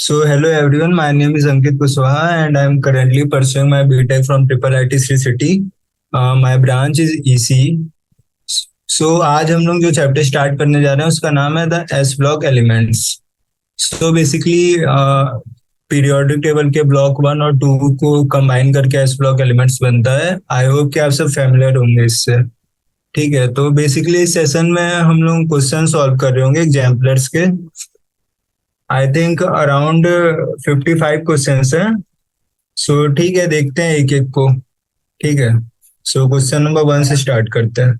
So hello everyone, my name is Ankit Kushwaha and I am currently pursuing my BTech from Triple IT Sri City. My branch is EC. So आज हम लोग जो chapter start करने जा रहे हैं उसका नाम है the S block elements. So basically periodic table के ब्लॉक 1 और 2 को कंबाइन करके एस ब्लॉक एलिमेंट्स बनता है. आई होप कि आप सब फैमिलियर होंगे इससे. ठीक है, तो बेसिकली इस सेशन में हम लोग क्वेश्चन सॉल्व कर रहे होंगे एग्जाम्पलर्स के. आई थिंक अराउंड 55 क्वेश्चंस हैं. सो ठीक है, देखते हैं एक एक को. ठीक है, सो क्वेश्चन नंबर 1 से स्टार्ट करते हैं.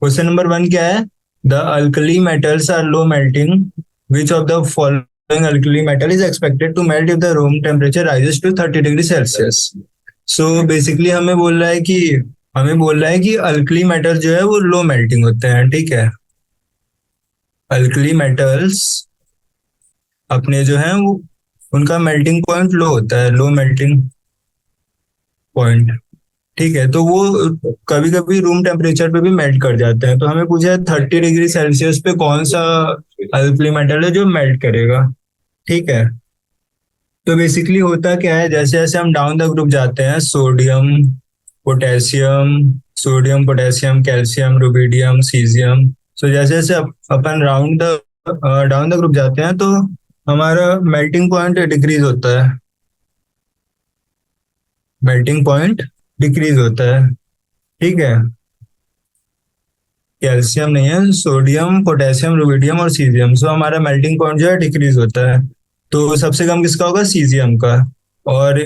क्वेश्चन नंबर 1 क्या है? The alkali metals are low melting. Which of the following alkali metal is expected to melt if the room temperature rises to 30 degree Celsius. So basically हमें बोल रहा है कि अल्कली मेटल जो है वो लो मेल्टिंग होते हैं. ठीक है, अल्कली मेटल्स अपने जो है वो उनका मेल्टिंग पॉइंट लो होता है, लो मेल्टिंग पॉइंट. ठीक है, तो वो कभी कभी रूम टेम्परेचर पे भी मेल्ट कर जाते हैं. तो हमें पूछा है 30 डिग्री सेल्सियस पे कौन सा अल्कली मेटल है जो मेल्ट करेगा. ठीक है, तो बेसिकली होता क्या है, जैसे जैसे हम डाउन द ग्रुप जाते हैं, potassium sodium potassium calcium rubidium caesium. So जैसे जैसे अपन डाउन द ग्रुप जाते हैं तो हमारा मेल्टिंग पॉइंट डिक्रीज होता है. मेल्टिंग पॉइंट डिक्रीज होता है. ठीक है, कैल्शियम नहीं है, सोडियम पोटेशियम रुबिडियम और सीजियम. सो हमारा मेल्टिंग पॉइंट जो है डिक्रीज होता है. तो सबसे कम किसका होगा? सीजियम का. और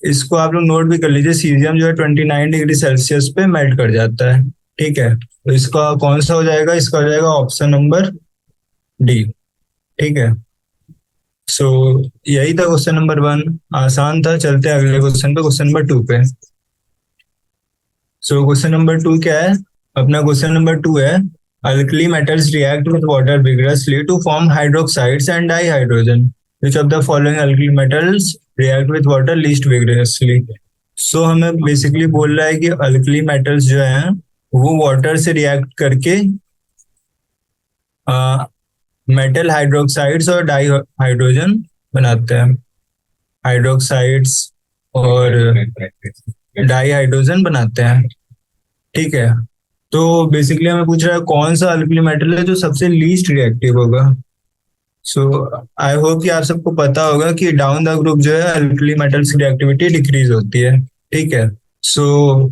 इसको आप लोग नोट भी कर लीजिए, सीजियम जो है 29 डिग्री सेल्सियस पे मेल्ट कर जाता है. ठीक है, तो इसका कौन सा हो जाएगा? इसका हो जाएगा ऑप्शन नंबर डी. ठीक है, सो यही था क्वेश्चन नंबर 1. आसान था. चलते हैं अगले क्वेश्चन पे, क्वेश्चन नंबर 2 पे. सो क्वेश्चन नंबर 2 क्या है? अपना क्वेश्चन नंबर 2 है, alkali metals react with water vigorously to form hydroxides and dihydrogen. Which of the following alkali metals react with water least vigorously? सो हमें बेसिकली बोल रहा है कि अल्कली मेटल्स जो हैं वो वाटर से रिएक्ट करके मेटल हाइड्रोक्साइड्स और डाई हाइड्रोजन बनाते हैं. हाइड्रोक्साइड्स और डाई हाइड्रोजन बनाते हैं. ठीक है, तो बेसिकली हमें पूछ रहा है कौन सा अल्कली मेटल है जो सबसे लीस्ट रिएक्टिव होगा. सो आई होप कि आप सबको पता होगा कि डाउन द ग्रुप जो है अल्कली मेटल्स की रिएक्टिविटी डिक्रीज होती है. ठीक है, सो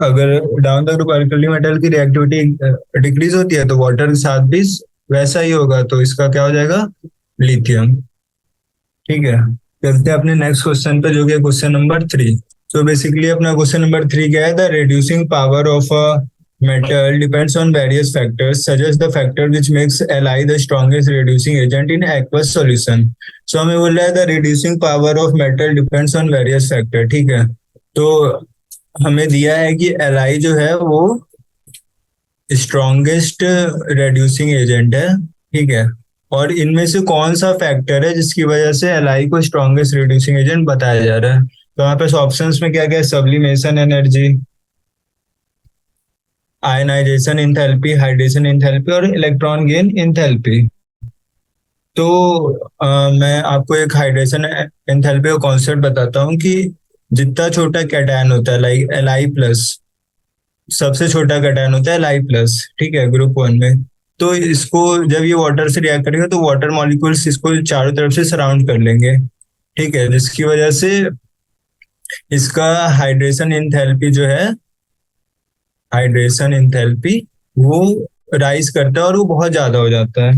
अगर down the group alkali metal की रिएक्टिविटी डिक्रीज होती है तो वाटर के साथ भी वैसा ही होगा. तो इसका क्या हो जाएगा? लिथियम. ठीक है, चलते हैं अपने नेक्स्ट क्वेश्चन पे जो कि क्वेश्चन नंबर 3. सो बेसिकली अपना क्वेश्चन नंबर 3 क्या है? The reducing power of a metal depends on various factors such as the factor which makes Li the strongest reducing agent in aqueous solution. So हमें बोल रहा है the reducing power of metal depends on various factor. ठीक है, तो हमें दिया है कि Li जो है वो स्ट्रॉन्गेस्ट रेड्यूसिंग एजेंट है. ठीक है, और इनमें से कौन सा फैक्टर है जिसकी वजह से Li को स्ट्रॉन्गेस्ट रेड्यूसिंग एजेंट बताया जा रहा है? तो यहाँ पे ऑप्शंस में क्या क्या है? Sublimation energy, ionization enthalpy, hydration enthalpy और इलेक्ट्रॉन गेन इंथैल्पी. तो मैं आपको एक हाइड्रेशन इंथैल्पी का कॉन्सेप्ट बताता हूँ कि जितना छोटा कैटायन होता है लाइक Li+, सबसे छोटा कैटायन होता है Li+. ठीक है, ग्रुप 1 में. तो इसको जब ये वाटर से रिएक्ट करेगा तो वाटर मॉलिक्यूल्स इसको चारों तरफ से सराउंड कर लेंगे. ठीक है, जिसकी वजह से इसका हाइड्रेशन इंथैल्पी जो है, हाइड्रेशन इंथैल्पी वो राइज करता है और वो बहुत ज्यादा हो जाता है.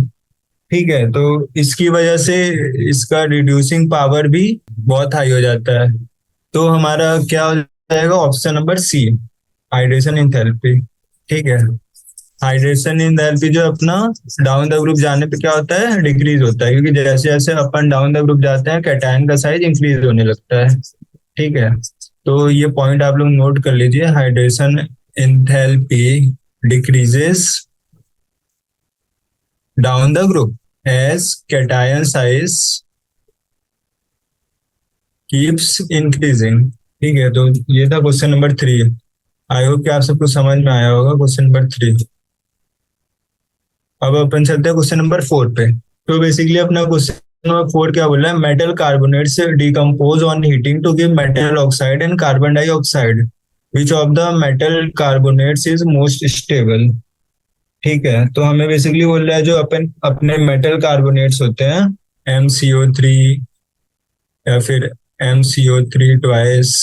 ठीक है, तो इसकी वजह से इसका रिड्यूसिंग पावर भी बहुत हाई हो जाता है. तो हमारा क्या हो जाएगा? Option number C, hydration enthalpy. ठीक है, हाइड्रेशन इंथैल्पी जो अपना डाउन द ग्रुप जाने पे क्या होता है? डिक्रीज होता है, क्योंकि जैसे जैसे अपन डाउन द ग्रुप जाते हैं कैटायन का साइज इंक्रीज होने लगता है. ठीक है, तो ये पॉइंट आप लोग नोट कर लीजिए. Hydration enthalpy decreases down the group as cation size keeps increasing. ठीक है, तो ये था क्वेश्चन नंबर 3. आई होप कि आप सबको समझ में आया होगा क्वेश्चन नंबर 3. अब अपन चलते हैं क्वेश्चन नंबर 4 पे. तो बेसिकली अपना क्वेश्चन नंबर 4 क्या बोला है, metal carbonates decompose on heating to give metal oxide and carbon dioxide, which of the metal carbonates is most stable. ठीक है, तो हमें बेसिकली बोल रहा है जो अपन अपने मेटल कार्बोनेट्स होते हैं, MCO3 या फिर MCO3 ट्वाइस,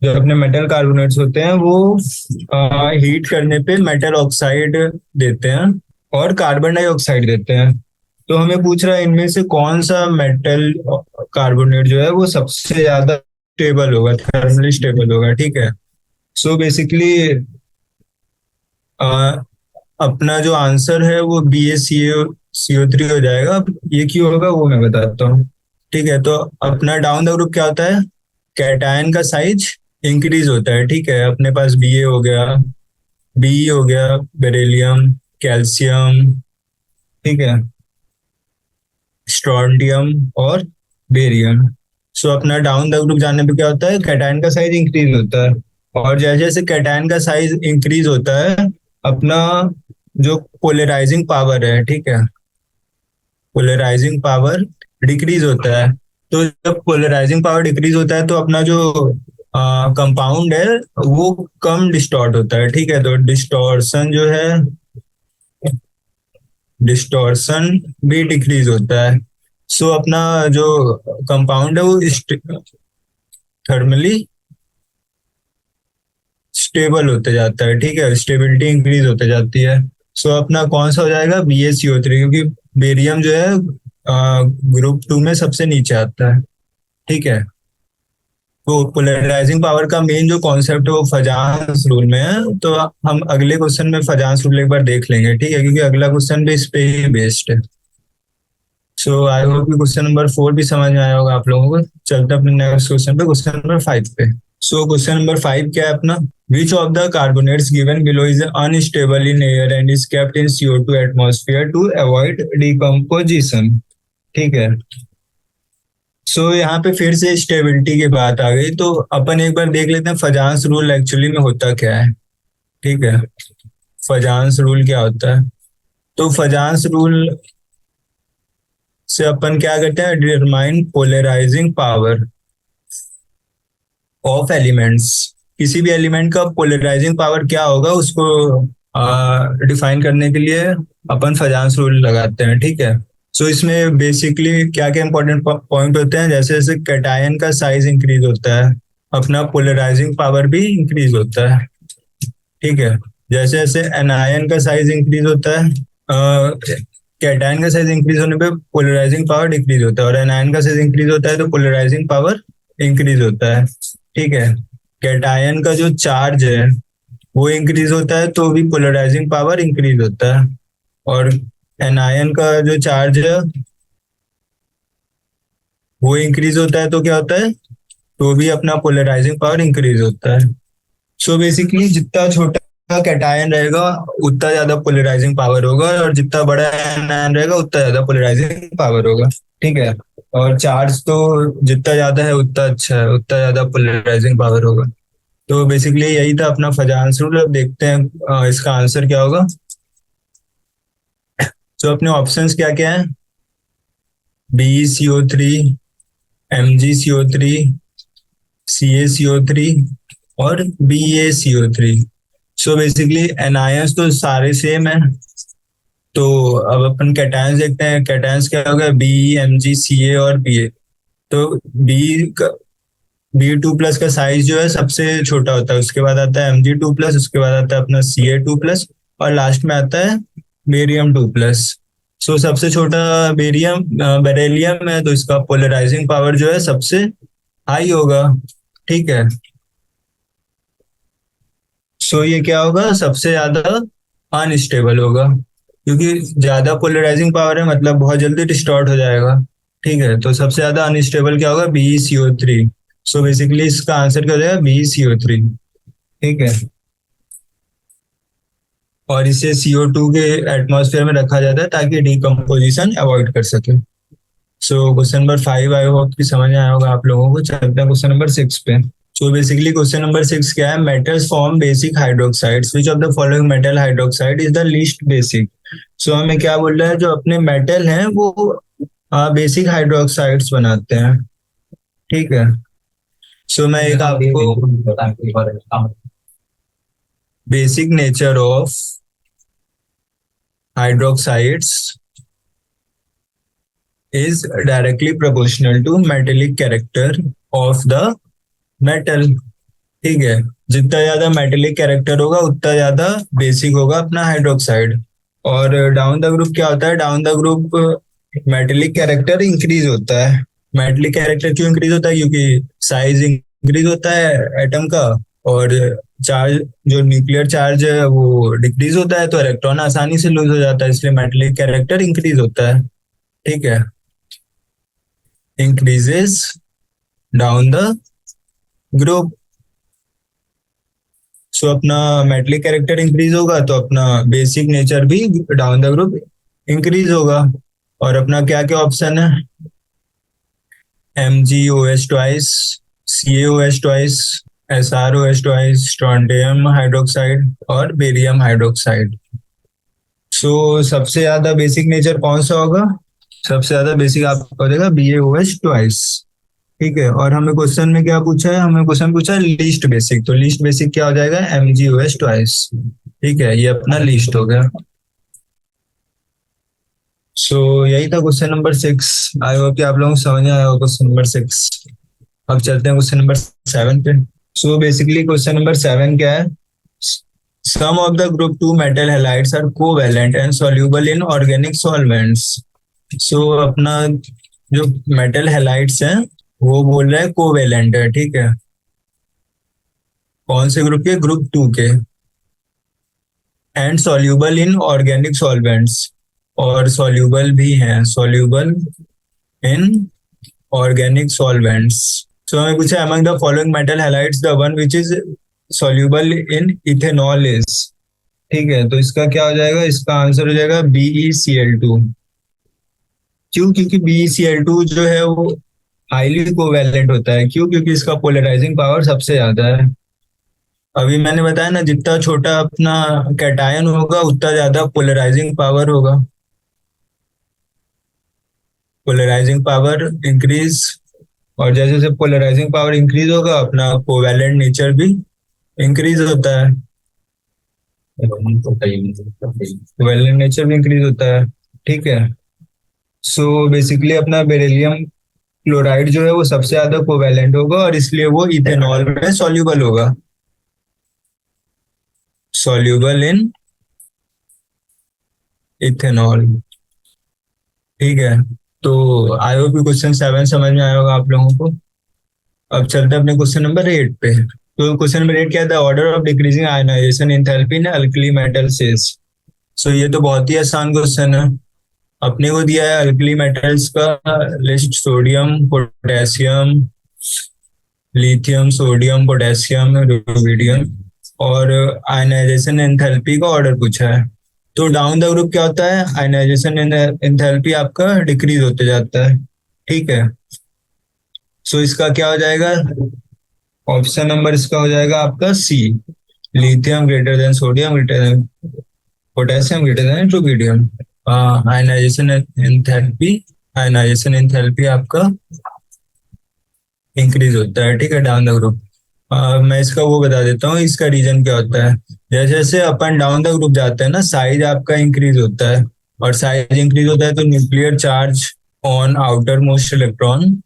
जो अपने मेटल कार्बोनेट्स होते हैं वो हीट करने पे मेटल ऑक्साइड देते हैं और कार्बन डाइऑक्साइड देते हैं। तो हमें पूछ रहा है इनमें से कौन सा मेटल कार्बोनेट जो है वो सबसे ज्यादा स्टेबल होगा, थर्मली स्टेबल होगा। ठीक है, सो बेसिकली अपना जो आंसर है वो BaCO3 हो जाएगा। अब ये क्यों होगा वो मैं बताता हूँ। ठीक है, तो अपना डाउन द ग्रुप क्या होता है, कैटायन का साइज इंक्रीज होता है। ठीक है, अपने पास Ba हो गया, Be हो गया, बेरिलियम, कैल्शियम, ठीक है, स्ट्रोंटियम और बेरियम। सो अपना डाउन द ग्रुप जाने पे क्या होता है, कैटायन का साइज इंक्रीज होता है, और जैसे जैसे कैटायन का साइज इंक्रीज होता है अपना जो पोलराइजिंग पावर है, ठीक है, पोलराइजिंग पावर डिक्रीज होता है। तो जब पोलराइजिंग पावर डिक्रीज होता है तो अपना जो कंपाउंड है वो कम डिस्टॉर्ट होता है। ठीक है, तो डिस्टॉर्शन जो है, डिस्टॉर्शन भी डिक्रीज होता है। सो अपना जो कंपाउंड है वो थर्मली स्टेबल होते जाता है। ठीक है, स्टेबिलिटी इंक्रीज होते जाती है। सो अपना कौन सा हो जाएगा, BaCO3, क्योंकि बेरियम जो है ग्रुप 2 में सबसे नीचे आता है। ठीक है, तो पोलराइजिंग पावर का मेन जो कॉन्सेप्ट है वो फजांस रूल में है, तो हम अगले क्वेश्चन में फजांस रूल एक बार देख लेंगे। ठीक है, क्योंकि अगला क्वेश्चन भी इस पे ही बेस्ड है। सो आई होप कि क्वेश्चन नंबर 4 भी समझ में आया होगा आप लोगों को। चलते हैं अपने नेक्स्ट क्वेश्चन पे, क्वेश्चन नंबर 5 पे। सो क्वेश्चन नंबर 5 क्या है अपना, which of the carbonates given below is unstable in air and is kept in CO2 atmosphere to avoid decomposition. ठीक है, सो यहाँ पे फिर से स्टेबिलिटी की बात आ गई, तो अपन एक बार देख लेते हैं फजांस रूल एक्चुअली में होता क्या है। ठीक है, फजांस रूल क्या होता है, तो फजांस रूल से अपन क्या करते हैं, determine polarizing power of elements. किसी भी एलिमेंट का पोलराइजिंग पावर क्या होगा उसको डिफाइन करने के लिए अपन फजांस रूल लगाते हैं। ठीक है, सो इसमें बेसिकली क्या क्या इंपॉर्टेंट पॉइंट होते हैं, जैसे जैसे कैटायन का साइज इंक्रीज होता है अपना पोलराइजिंग पावर भी इंक्रीज होता है। ठीक है, जैसे जैसे एनायन का साइज इंक्रीज होता है, कैटायन का साइज इंक्रीज होने पे पोलराइजिंग पावर डिक्रीज होता है, और एनायन का साइज इंक्रीज होता है तो पोलराइजिंग पावर इंक्रीज होता है। ठीक है, कैटायन का जो चार्ज है वो इंक्रीज होता है तो भी पोलराइजिंग पावर इंक्रीज होता है, और एनायन का जो चार्ज है वो इंक्रीज होता है तो क्या होता है, तो भी अपना पोलराइजिंग पावर इंक्रीज होता है। सो बेसिकली जितना छोटा कैटायन रहेगा उतना ज्यादा पोलराइजिंग पावर होगा, और जितना बड़ा एनायन रहेगा उतना ज्यादा पोलराइजिंग पावर होगा। ठीक है, और चार्ज तो जितना ज्यादा है उतना अच्छा है, उतना ज्यादा पोलराइजिंग पावर होगा। तो बेसिकली यही था अपना फजांस रूल। अब देखते हैं इसका आंसर क्या होगा। तो अपने ऑप्शंस क्या क्या है, BeCO3, MgCO3, CaCO3 और BaCO3। सो बेसिकली एनायंस तो सारे सेम है, तो अब अपन कैटायंस देखते हैं। कैटायंस क्या होगा, Be, Mg, Ca और Ba। तो B2 प्लस का साइज जो है सबसे छोटा होता है, उसके बाद आता है Mg2 प्लस, उसके बाद आता है अपना Ca2 प्लस, और लास्ट में आता है Barium 2 प्लस। सो सबसे छोटा बेरिलियम है, तो इसका पोलराइजिंग पावर जो है सबसे हाई होगा। ठीक है, सो ये क्या होगा, सबसे ज्यादा अनस्टेबल होगा, क्योंकि ज्यादा पोलराइजिंग पावर है मतलब बहुत जल्दी डिस्टॉर्ट हो जाएगा। ठीक है, तो सबसे ज्यादा अनस्टेबल क्या होगा, BeCO3। सो बेसिकली इसका आंसर क्या हो जाएगा, BeCO3। ठीक है, और इसे CO2 के एटमॉस्फेयर में रखा जाता है ताकि डिकम्पोजिशन अवॉइड कर सके। सो क्वेश्चन नंबर 5 आई होप कि समझ में आया होगा आप लोगों को। चलते हैं क्वेश्चन नंबर 6 पे। सो बेसिकली क्वेश्चन नंबर 6 क्या है, metals form basic hydroxides, which of the following metal hydroxide is the least basic. So हमें क्या बोल रहा है, जो अपने मेटल हैं वो बेसिक हाइड्रोक्साइड्स बनाते हैं, ठीक है। सो मैं एक आपको basic nature of hydroxides is directly proportional to metallic character of the metal, ठीक है। जितना ज्यादा मेटेलिक कैरेक्टर होगा उतना ज्यादा बेसिक होगा अपना हाइड्रोक्साइड। और डाउन द ग्रुप क्या होता है, down the group metallic character increase होता है। मेटेलिक कैरेक्टर क्यों इंक्रीज होता है, क्योंकि साइज इंक्रीज होता है एटम का, और चार्ज, जो न्यूक्लियर चार्ज है वो डिक्रीज होता है, तो इलेक्ट्रॉन आसानी से लूज हो जाता है, इसलिए मेटेलिक कैरेक्टर इंक्रीज होता है, ठीक है। Increases down the group. So अपना मेटलिक कैरेक्टर इंक्रीज होगा तो अपना बेसिक नेचर भी डाउन द ग्रुप इंक्रीज होगा। और अपना क्या क्या ऑप्शन है, MgOH twice, CaOH twice, SrOH twice, strontium hydroxide और बेरियम हाइड्रोक्साइड। सो सबसे ज्यादा बेसिक नेचर कौन सा होगा, सबसे ज्यादा बेसिक आपका हो जाएगा BaOH ट्वाइस, ठीक है। और हमें क्वेश्चन में क्या पूछा है, हमें क्वेश्चन पूछा है लीस्ट बेसिक, तो लीस्ट बेसिक क्या हो जाएगा, MgOH ट्वाइस, ठीक है। ये अपना लीस्ट हो गया। सो यही था क्वेश्चन नंबर 6। आई होप कि आप लोगों को समझ में आया होगा क्वेश्चन नंबर 6। अब चलते हैं क्वेश्चन नंबर 7 पे। सो बेसिकली क्वेश्चन नंबर 7 क्या है, some of the group 2 metal halides are covalent and soluble in organic solvents. So अपना जो मेटल हैलाइड्स हैं वो बोल रहा है कोवेलेंट है, ठीक है। कौन से ग्रुप के, ग्रुप 2 के। And soluble in organic solvents, और सॉल्युबल भी हैं, सॉल्युबल इन ऑर्गेनिक सॉल्वेंट्स। सो हमें पूछा among the following metal halides the one which is soluble in ethanol is, ठीक है। तो इसका क्या हो जाएगा, इसका आंसर हो जाएगा BeCl2। क्यों, क्योंकि BeCl2 जो है वो हाईली कोवैलेंट होता है। क्यों, क्योंकि इसका पोलराइजिंग पावर सबसे ज्यादा है। अभी मैंने बताया ना, जितना छोटा अपना कैटायन होगा उतना ज्यादा पोलराइजिंग पावर होगा। पोलराइजिंग पावर इंक्रीज, और जैसे जैसे पोलराइजिंग पावर इंक्रीज होगा अपना कोवैलेंट नेचर भी इंक्रीज होता है, कोवैलेंट नेचर भी इंक्रीज होता है, ठीक है। सो बेसिकली अपना बेरिलियम क्लोराइड जो है वो सबसे ज्यादा कोवैलेंट होगा, और इसलिए वो इथेनॉल में सॉल्युबल होगा, सॉल्युबल इन इथेनॉल, ठीक है। तो आई होप कि क्वेश्चन 7 समझ में आया होगा आप लोगों को। अब चलते हैं अपने क्वेश्चन नंबर 8 पे। तो क्वेश्चन नंबर 8 क्या था, order of decreasing ionisation enthalpy in alkali metals is. So ये तो बहुत ही आसान क्वेश्चन है। अपने को दिया है अल्कली मेटल्स का list, sodium, potassium, lithium, sodium, potassium, rubidium, और आयनाइजेशन एंथैल्पी का ऑर्डर पूछा है। तो डाउन द ग्रुप क्या होता है, आयनाइजेशन एंथैल्पी आपका डिक्रीज होते जाता है, ठीक है। सो इसका क्या हो जाएगा, ऑप्शन नंबर इसका हो जाएगा आपका C, lithium greater than sodium greater than potassium greater than rubidium. Ionization enthalpy, ionization enthalpy आपका इंक्रीज होता है, ठीक है, डाउन द ग्रुप। मैं इसका वो बता देता हूँ, इसका रीजन क्या होता है। जैसे जैसे अपन डाउन द ग्रुप जाते हैं ना, साइज आपका इंक्रीज होता है, और साइज इंक्रीज होता है तो nuclear charge on outer most electron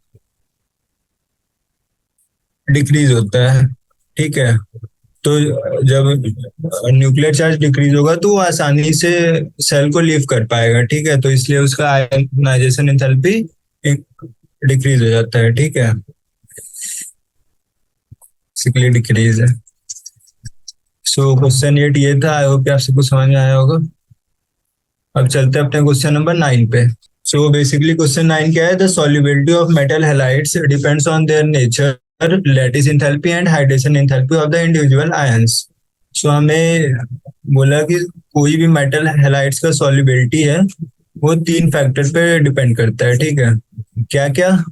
decrease होता है, ठीक है। तो जब न्यूक्लियर चार्ज डिक्रीज होगा तो वो आसानी से सेल को लीव कर पाएगा, ठीक है। तो इसलिए उसका आयनाइजेशन एंथैल्पी डिक्रीज हो जाता है, ठीक है, बेसिकली डिक्रीज है। सो क्वेश्चन 8 ये था, आई होप कि आप सबको समझ में आया होगा। अब चलते हैं अपने क्वेश्चन नंबर 9 पे। सो बेसिकली क्वेश्चन 9 क्या है, the solubility of metal halides depends on their nature, lattice enthalpy and hydration enthalpy of the individual ions. So हमें बोला कि कोई भी मेटल हैलाइड्स का सॉल्युबिलिटी है वो 3 फैक्टर पे डिपेंड करता है, ठीक है। क्या क्या,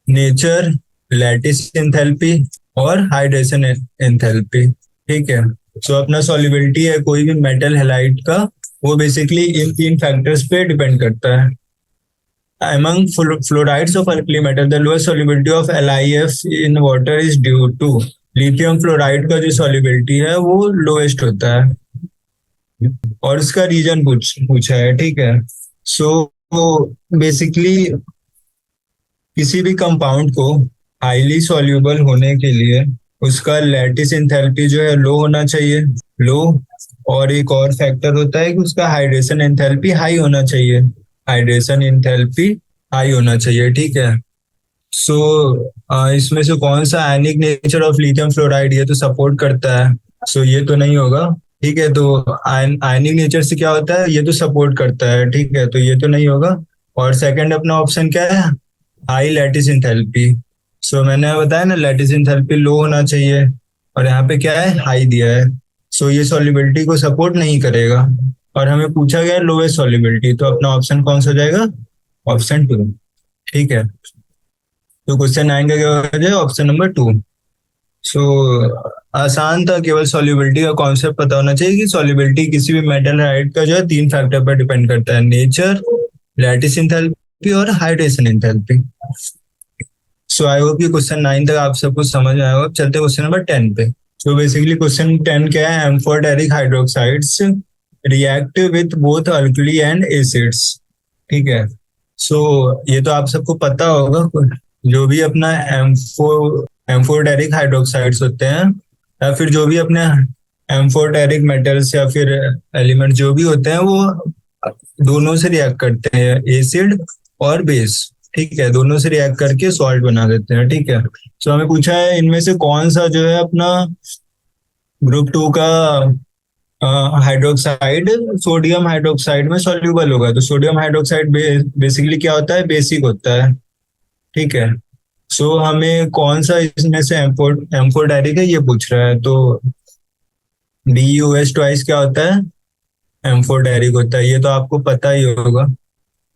नेचर, लैटिस एंथैल्पी और हाइड्रेशन एंथैल्पी, ठीक है। सो अपना सॉल्युबिलिटी है कोई भी मेटल हैलाइड का वो बेसिकली इन तीन फैक्टर्स पे डिपेंड करता है। Among fluorides of alkali metal, the lowest solubility of LiF in water is due to lithium fluoride का जो solubility है वो lowest होता है, और इसका रीजन पूछा है, ठीक है। सो बेसिकली किसी भी कंपाउंड को हाईली सॉल्यूबल होने के लिए उसका लैटिस एंथैल्पी जो है लो होना चाहिए, लो। और एक और फैक्टर होता है कि उसका हाइड्रेशन एंथैल्पी हाई होना चाहिए, हाइड्रेशन एंथैल्पी हाई होना चाहिए, ठीक है। सो इसमें से कौन सा आयनिक नेचर ऑफ लिथियम फ्लोराइड ये तो सपोर्ट करता है, सो ये तो नहीं होगा, ठीक है। तो आयनिक नेचर से क्या होता है, ये तो सपोर्ट करता है, ठीक है, तो ये तो नहीं होगा। और सेकंड अपना ऑप्शन क्या है, हाई लैटिस एंथैल्पी। सो मैंने बताया ना लैटिस एंथैल्पी लो होना चाहिए, और यहाँ पे क्या है, हाई दिया है। सो ये सॉल्युबिलिटी को सपोर्ट नहीं करेगा, और हमें पूछा गया लोवेस्ट सॉल्युबिलिटी, तो अपना ऑप्शन कौन सा हो जाएगा, ऑप्शन टू, ठीक है। तो क्वेश्चन 9 का क्या हो जाए, ऑप्शन नंबर टू। सो आसान था, केवल सॉल्युबिलिटी का कॉन्सेप्ट पता होना चाहिए कि सॉल्युबिलिटी किसी भी मेटल हाइड का जो है तीन फैक्टर पर डिपेंड करता है, नेचर, लैटिस एंथैल्पी और hydration enthalpy. So I hope कि क्वेश्चन 9 तक आप सब कुछ समझ में आया होगा। अब चलते क्वेश्चन नंबर 10 पे। सो बेसिकली क्वेश्चन 10 क्या है, amphoteric hydroxides react with both alkali and acids, ठीक है। सो ये तो आप सबको पता होगा, जो भी अपना एम्फोटेरिक हाइड्रोक्साइड्स होते हैं, या फिर जो भी अपने एम्फोटेरिक मेटल्स या फिर एलिमेंट जो भी होते हैं, वो दोनों से रिएक्ट करते हैं, एसिड और बेस, ठीक है, दोनों से रिएक्ट करके सॉल्ट बना देते हैं, ठीक है। सो हमें पूछा है इनमें से कौन सा जो है अपना ग्रुप टू का हाइड्रोक्साइड सोडियम हाइड्रोक्साइड में सॉल्यूबल होगा। तो सोडियम हाइड्रोक्साइड बेसिकली क्या होता है, बेसिक होता है, ठीक है। सो हमें कौन सा इसमें से एम्फोटेरिक है ये पूछ रहा है, तो BeOH ट्वाइस क्या होता है, एम्फोटेरिक होता है, ये तो आपको पता ही होगा।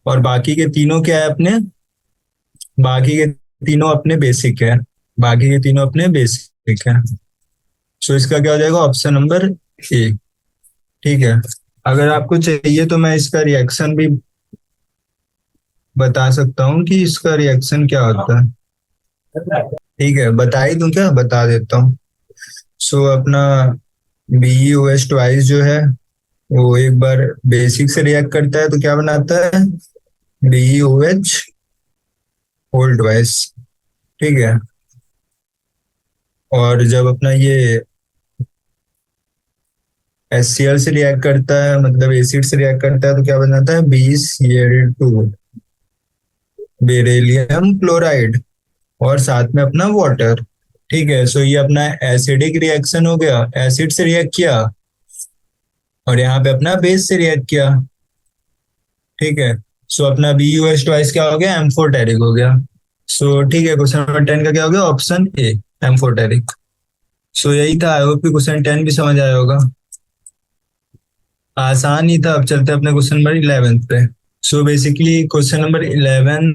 और बाकी के तीनों क्या है अपने, बाकी के तीनों अपने बेसिक है, बाकी के तीनों अपने बेसिक है। सो इसका क्या हो जाएगा, ऑप्शन नंबर ए, ठीक है। अगर आपको चाहिए तो मैं इसका रिएक्शन भी बता सकता हूँ कि इसका रिएक्शन क्या होता है, ठीक है, बता ही दूं क्या, बता देता हूँ। सो अपना BeOH ट्वाइस जो है वो एक बार बेसिक से रिएक्ट करता है तो क्या बनाता है, BeOH होल ट्वाइस, ठीक है। और जब अपना ये HCl से रिएक्ट करता है, मतलब एसिड से रिएक्ट करता है, तो क्या बनाता है, BeCl2 बेरिलियम क्लोराइड, और साथ में अपना वाटर, ठीक है। सो ये अपना एसिडिक रिएक्शन हो गया, एसिड से रिएक्ट किया, और यहाँ पे अपना बेस से रिएक्ट किया, ठीक है। सो अपना BeOH ट्वाइस क्या हो गया, एम्फोटेरिक हो गया। सो ठीक है, क्वेश्चन नंबर 10 का क्या हो गया, ऑप्शन ए, एम्फोटेरिक। सो यही था, आई होप कि क्वेश्चन 10 भी समझ आया होगा, आसान ही था। अब चलते हैं अपने क्वेश्चन नंबर 11 पे। सो बेसिकली क्वेश्चन नंबर 11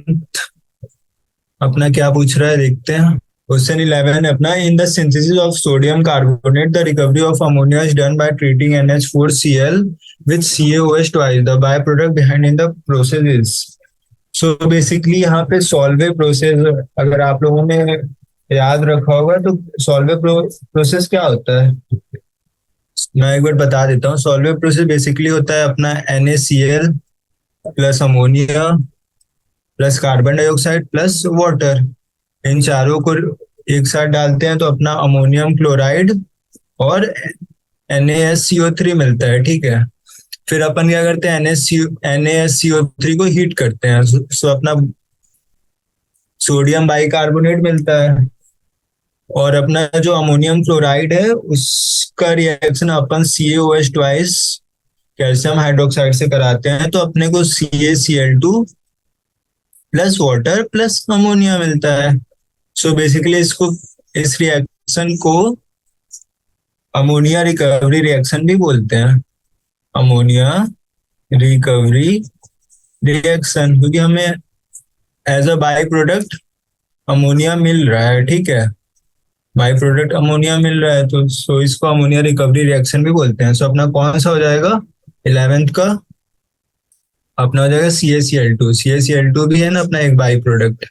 अपना क्या पूछ रहा है देखते हैं। क्वेश्चन 11 है अपना, in the synthesis of sodium carbonate the recovery of ammonia is done by treating NH4Cl with CaOH twice, the by product behind in the process is. So basically यहाँ पे सॉल्वे प्रोसेस, अगर आप लोगों ने याद रखा होगा तो सॉल्वे प्रोसेस क्या होता है, मैं एक बार बता देता हूँ। सॉल्वे प्रोसेस बेसिकली होता है अपना NaCl plus ammonia plus carbon dioxide plus water, इन चारों को एक साथ डालते हैं तो अपना अमोनियम क्लोराइड और NaSCO3 मिलता है, ठीक है। फिर अपन क्या करते हैं, NaSCO3 को हीट करते हैं, सो अपना सोडियम बाइकार्बोनेट मिलता है। और अपना जो अमोनियम क्लोराइड है उसका रिएक्शन अपन CaOH ट्वाइस कैल्शियम हाइड्रोक्साइड से कराते हैं, तो अपने को CaCl2 plus water plus ammonia मिलता है। सो बेसिकली इसको, इस रिएक्शन को अमोनिया रिकवरी रिएक्शन भी बोलते हैं, अमोनिया रिकवरी रिएक्शन, क्योंकि हमें as a by product ammonia मिल रहा है, ठीक है, बाई प्रोडक्ट अमोनिया मिल रहा है, तो सो इसको अमोनिया रिकवरी रिएक्शन भी बोलते हैं। सो अपना कौन सा हो जाएगा, 11th का अपना हो जाएगा CaCl2। CaCl2 भी है ना अपना एक बाई प्रोडक्ट,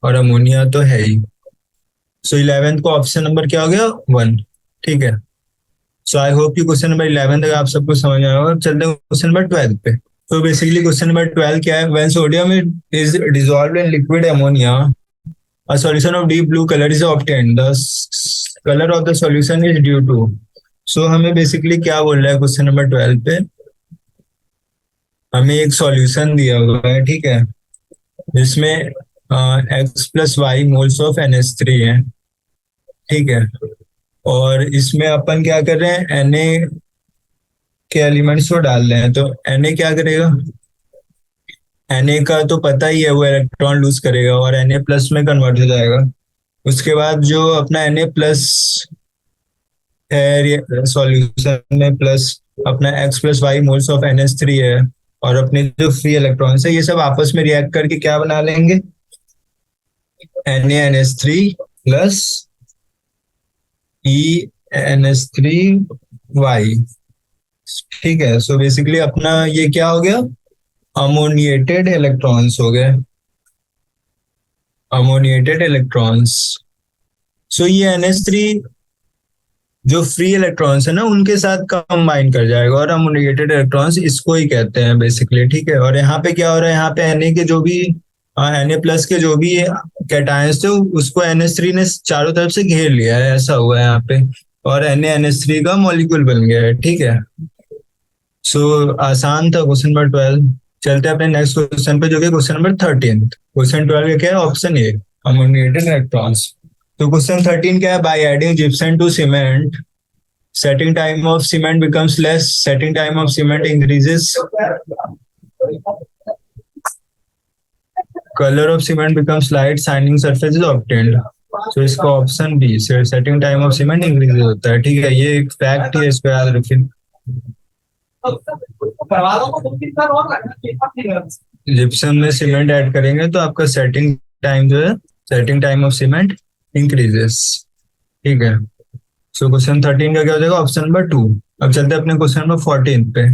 और अमोनिया तो है ही। सो 11th को ऑप्शन नंबर क्या हो गया, 1। ठीक है। सो आई होप कि क्वेश्चन नंबर 11 तक आप सबको समझ आया होगा। अब चलते हैं क्वेश्चन नंबर 12 पे। तो बेसिकली क्वेश्चन नंबर 12 क्या है, when sodium is dissolved in liquid ammonia, a solution of deep blue color is obtained, the color of the solution is due to। सो हमें बेसिकली क्या बोल रहा है क्वेश्चन नंबर 12 पे, हमें एक सॉल्यूशन दिया हुआ है, ठीक है, जिसमें X+Y मोल्स ऑफ NH3 है। ठीक है। और इसमें अपन क्या कर रहे हैं, Na के एलिमेंट्स को डाल रहे हैं। तो Na क्या करेगा, Na का तो पता ही है, वो इलेक्ट्रॉन लूज करेगा और Na+ में कन्वर्ट हो जाएगा। उसके बाद जो अपना Na+ है सॉल्यूशन में, प्लस अपना X+Y मोल्स ऑफ NH3 है, और अपने जो फ्री इलेक्ट्रॉन्स है ये सब आपस में रिएक्ट करके क्या बना लेंगे, NaNH3 प्लस ENH3Y। ठीक है। सो बेसिकली अपना ये क्या हो गया, अमोनिएटेड इलेक्ट्रॉन्स हो गए, अमोनिएटेड इलेक्ट्रॉन्स। सो ये NH3 जो फ्री इलेक्ट्रॉन्स है ना उनके साथ कंबाइन कर जाएगा, और अमोनिएटेड इलेक्ट्रॉन्स इसको ही कहते हैं बेसिकली। ठीक है। और यहाँ पे क्या हो रहा है, यहाँ पे Na के जो भी Na+ के जो भी कैटायंस थे उसको NH3 ने चारों तरफ से घेर लिया है, ऐसा हुआ है यहाँ पे, और NaNH3 का मॉलिक्यूल बन गया है। ठीक है। सो आसान था क्वेश्चन नंबर 12। चलते हैं अपने नेक्स्ट क्वेश्चन पे, जो कि क्वेश्चन नंबर 13। क्वेश्चन 12 का क्या है, ऑप्शन ए अमोनिएटेड इलेक्ट्रॉन्स। तो क्वेश्चन 13 क्या है, by adding gypsum to cement setting time of cement becomes less, setting time of cement increases, color of cement becomes light, shining surface is obtained। so इसका option be setting time of cement increase होता है। ठीक है, ये एक fact है, इसको याद रखिए। जिप्सम में सीमेंट ऐड करेंगे तो आपका सेटिंग टाइम जो है, setting time of cement increases. ठीक है। सो क्वेश्चन 13 का क्या हो जाएगा, ऑप्शन नंबर 2। अब चलते हैं अपने क्वेश्चन नंबर 14 पे।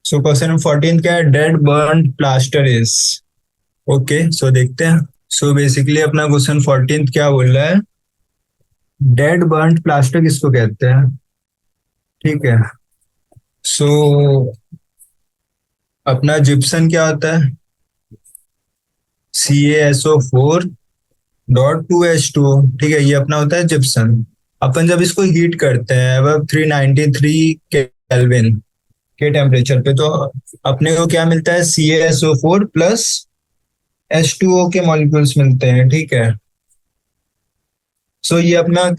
सो क्वेश्चन नंबर 14 क्या है, dead burn plaster is. Okay, so देखते हैं। सो बेसिकली अपना क्वेश्चन 14 क्या बोल रहा है, डेड बर्न प्लास्टर किसको कहते हैं। ठीक है। सो अपना जिप्सन क्या होता है, CaSO4.2H2। ठीक है, ये अपना होता है जिप्सन। अपन जब इसको हीट करते हैं अब 393 केल्विन के टेम्परेचर पे, तो अपने को क्या मिलता है, CaSO4 प्लस H2O के मॉलिक्यूल्स मिलते हैं। ठीक है। सो ये अपना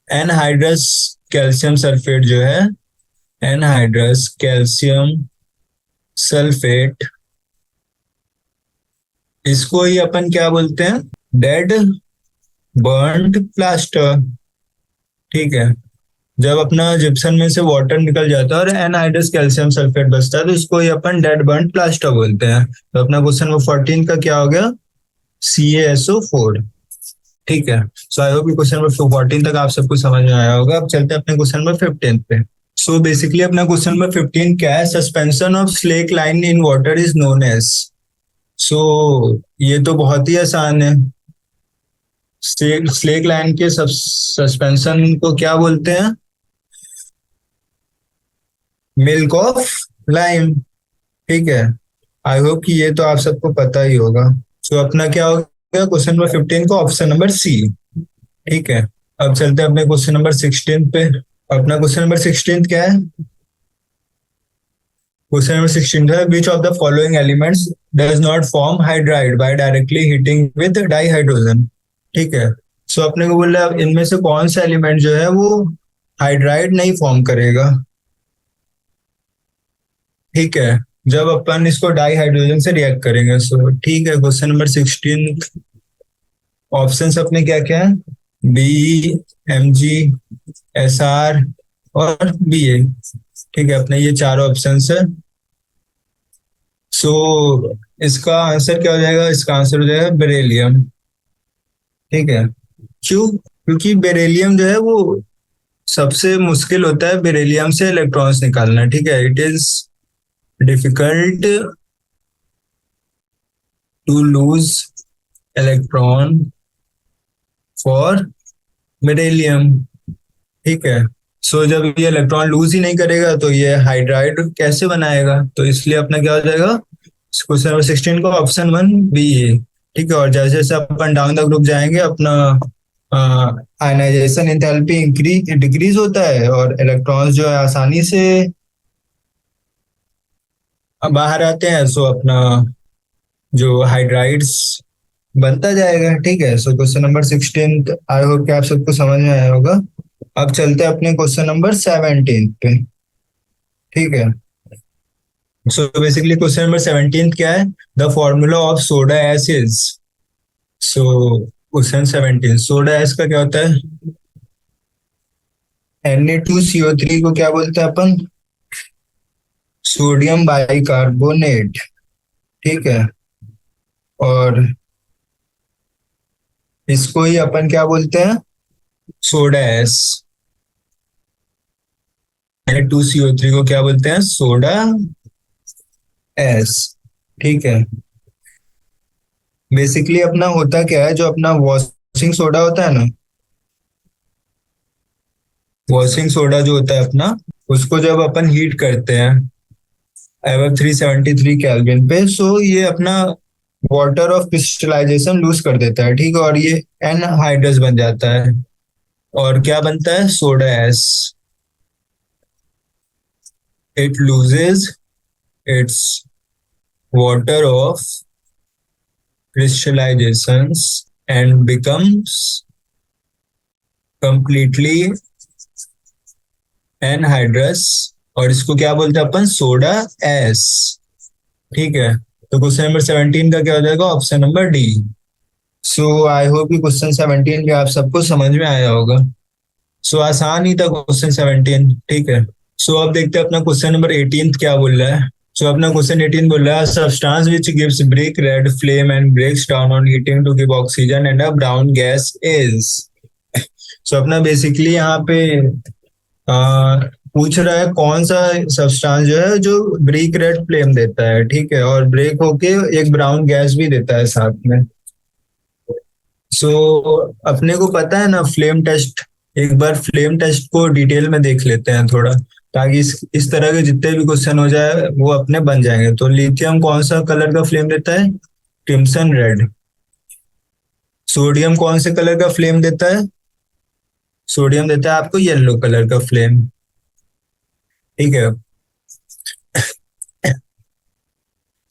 एनहाइड्रस कैल्शियम सल्फेट जो है, एनहाइड्रस कैल्शियम सल्फेट, इसको ही अपन क्या बोलते हैं, डेड बर्न्ड प्लास्टर। ठीक है। जब अपना जिप्सन में से वाटर निकल जाता है और एनहाइड्रस कैल्शियम सल्फेट बचता है, तो इसको ही अपन डेड बर्न्ड प्लास्टर बोलते हैं। तो अपना क्वेश्चन नंबर 14 का क्या हो गया, CaSO4। ठीक है। सो आई होप क्वेश्चन नंबर 14 तक आप सबको समझ में आया होगा। अब चलते हैं अपने क्वेश्चन नंबर 15 पे। सो बेसिकली अपना क्वेश्चन नंबर 15 क्या है, suspension of slake lime in water is known as. So ये तो बहुत ही आसान है, स्लेक लाइन के सस्पेंशन को क्या बोलते हैं, मिल्क ऑफ लाइम। ठीक है। आई होप कि ये तो आप सबको पता ही होगा। सो अपना क्या हो गया क्वेश्चन नंबर 15 को ऑप्शन नंबर सी। ठीक है। अब चलते हैं अपने क्वेश्चन नंबर 16 पे। अपना क्वेश्चन नंबर 16 क्या है, क्वेश्चन नंबर 16 है, which of the following elements does not form hydride by directly heating with dihydrogen. ठीक है। सो अपने को बोल रहा है इनमें से कौन सा एलिमेंट जो है वो हाइड्राइड नहीं फॉर्म करेगा। ठीक है, जब अपन इसको डाइहाइड्रोजन से रिएक्ट करेंगे। सो ठीक है, क्वेश्चन नंबर 16 ऑप्शंस अपने क्या क्या है, BE, Mg, Sr और Ba। ठीक है, अपने ये चारों ऑप्शंस है। सो इसका आंसर क्या हो जाएगा, इसका आंसर हो जाएगा बेरिलियम। ठीक है। क्यों, क्योंकि बेरिलियम जो है वो सबसे मुश्किल होता है बेरिलियम से इलेक्ट्रॉन्स निकालना, ठीक है। It is difficult to lose electron for beryllium, ठीक है। सो जब ये इलेक्ट्रॉन लूज ही नहीं करेगा तो ये हाइड्राइड कैसे बनाएगा, तो इसलिए अपना क्या हो जाएगा क्वेश्चन नंबर 16 को ऑप्शन 1 बी है, ठीक है। और जैसे जैसे अपन डाउन द ग्रुप जाएंगे अपना आयनाइजेशन एंथैल्पी इंक्रीज डिक्रीज होता है और इलेक्ट्रॉन्स जो है आसानी से बाहर आते हैं। सो अपना जो हाइड्राइड्स बनता जाएगा, ठीक है। सो क्वेश्चन नंबर 16 आई होप कि आप सबको समझ में आया होगा। अब चलते हैं अपने क्वेश्चन नंबर 17 पे, ठीक है। सो बेसिकली क्वेश्चन नंबर 17 क्या है, the formula of soda S is. So question 17, soda S का क्या होता है, Na2CO3 को क्या बोलते हैं अपन, सोडियम बाइकार्बोनेट, ठीक है। और इसको ही अपन क्या बोलते हैं, सोडा एस। Na2CO3 को क्या बोलते हैं, सोडा एस, ठीक है। बेसिकली अपना होता क्या है, जो अपना वॉशिंग सोडा होता है ना, वॉशिंग सोडा जो होता है अपना, उसको जब अपन हीट करते हैं एवर 373 केल्विन पे, सो ये अपना वाटर ऑफ क्रिस्टलाइजेशन लूज कर देता है, ठीक है। और ये एनहाइड्रस बन जाता है और क्या बनता है, soda S. It loses it's water of crystallizations and becomes completely anhydrous, और इसको क्या बोलते हैं अपन, सोडा एस, ठीक है। तो क्वेश्चन नंबर 17 का क्या हो जाएगा, option number D. So I hope कि क्वेश्चन 17 का आप सबको समझ में आया होगा। सो आसान ही था क्वेश्चन 17, ठीक है। सो अब देखते हैं अपना क्वेश्चन नंबर 18 क्या बोल रहा है। सो अपना क्वेश्चन 18 बोल रहा है, substance which gives brick red flame and breaks down on heating to give oxygen and a brown gas is. So अपना बेसिकली यहाँ पे पूछ रहा है कौन सा सब्सटेंस जो है जो ब्रिक रेड फ्लेम देता है, ठीक है, और ब्रेक होके एक ब्राउन गैस भी देता है साथ में। सो अपने को पता है ना फ्लेम टेस्ट, एक बार फ्लेम टेस्ट को डिटेल में देख लेते हैं थोड़ा, ताकि इस तरह के जितने भी क्वेश्चन हो जाए वो अपने बन जाएंगे। तो लिथियम कौन सा कलर का फ्लेम देता है, क्रिम्सन रेड। सोडियम कौन से कलर का फ्लेम देता है, सोडियम देता है आपको येलो कलर का फ्लेम, ठीक है।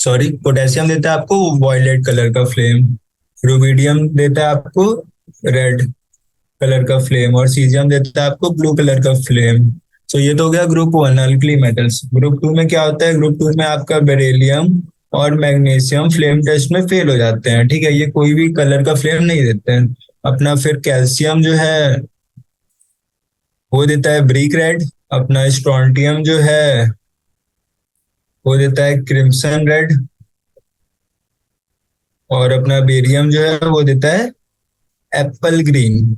सॉरी, पोटेशियम देता है आपको वॉयलेट कलर का फ्लेम, रुबिडियम देता है आपको रेड कलर का फ्लेम, और सीजियम देता है आपको ब्लू कलर का फ्लेम। तो ये तो हो गया ग्रुप 1 अल्कली मेटल्स। ग्रुप 2 में क्या होता है, ग्रुप 2 में आपका बेरिलियम और मैग्नीशियम फ्लेम टेस्ट में फेल हो जाते हैं, ठीक है, ये कोई भी कलर का फ्लेम नहीं देते हैं। अपना फिर कैल्शियम जो है वो देता है ब्रिक रेड, अपना स्ट्रोंटियम जो है वो देता है क्रिम्सन रेड, और अपना बेरियम जो है वो देता है Apple green,